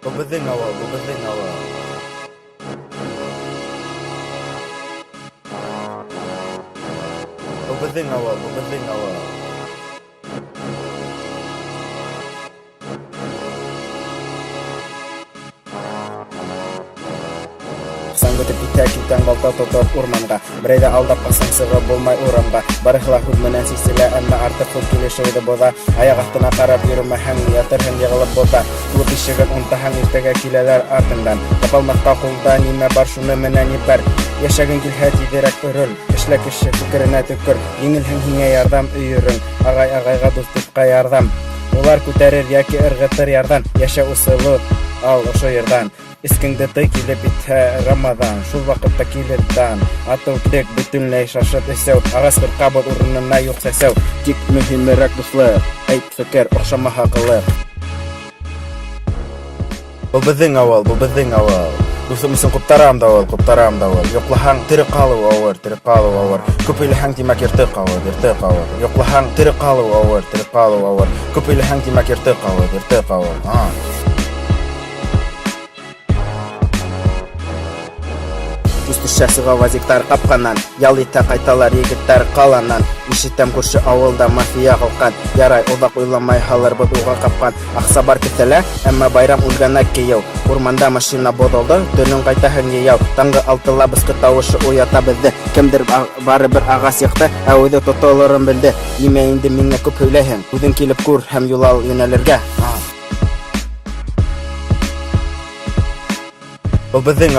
Бұл біздің ауыл, бұл біздің ауыл. Бұл біздің ауыл, бұл біздің ауыл. Көтіп итәк-итәң балта тотып урманға. Бірейді алдап қасаң сығы болмай урамға. Барықла худ менен сиселе, әмі артық худ келеші ойды бода. Аяқ ақтына қарап үйрімі әң ятырхын еғылып бода. Туып ішігін ұнтахан ертіге келелер артыңдан. Тапалмаққа қолда неме бар шуны менен епер. Яшагын келхәт едерек үріл. Ішлі кіші фікіріне түкір. Еңілхін хиңе ярдам үйірін. Ағай-ағайға достыққа ярдам. Олар көтәрір яки ырғытыр ярдан. Яша усылы ал ошо ердан. Искіңді келіп итә Рамадан. Шул вақытта келердан. Атыл тек бүтінләй шашып әсәу. Ағас бір қабыл урынына юқ сәсәу. Тик мөһимерәк дуслык. Әйт фекер охшама хақылык. Бұл біздің ауыл, бұл біздің ауыл. Дусымысын құптарам да ауыл. Йоқлаһаң тірі қалу ауыр. Көпейліһаң тимәк ертіқ ауыр. Йоқлаһаң тірі қалу ауыр. Көпейліһаң тимәк ертіқ ауыр. Үстішәсіға вазиктар қапқанан, ял итә қайталар егіттар қаланан. Ишеттем көрші ауылда мафия қылқан, ярай олдақ ойламай халар бұд уға қапқан. Ақса бар кетелі, әмі байрам үлгана кейеу. Урманда машина бодолды, дөнің қайтахын еяу. Таңғы алтыла бізкі тауышы оята бізді. Кімдір бары бір аға сеқті, әуді тотолырын білді. Неме енді менне көп өйләйін, үдің келіп көр, әм юлал юнәлерге. Бұл біздің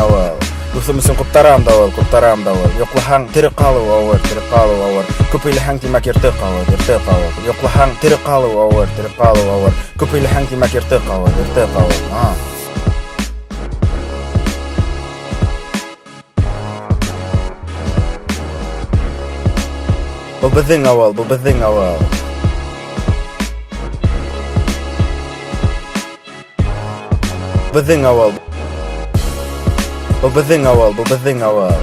ауыл. Дусымысын құптарам да ауыл. Йоқлаһаң тірі қалу ауыр. Көпейліһаң тимәк ертіқ ауыр. Йоқлаһаң тірі қалу ауыр. Көпейліһаң тимәк ертіқ ауыр. Бұл біздің ауыл. Бұл біздің ауыл. Бұл біздің ауыл.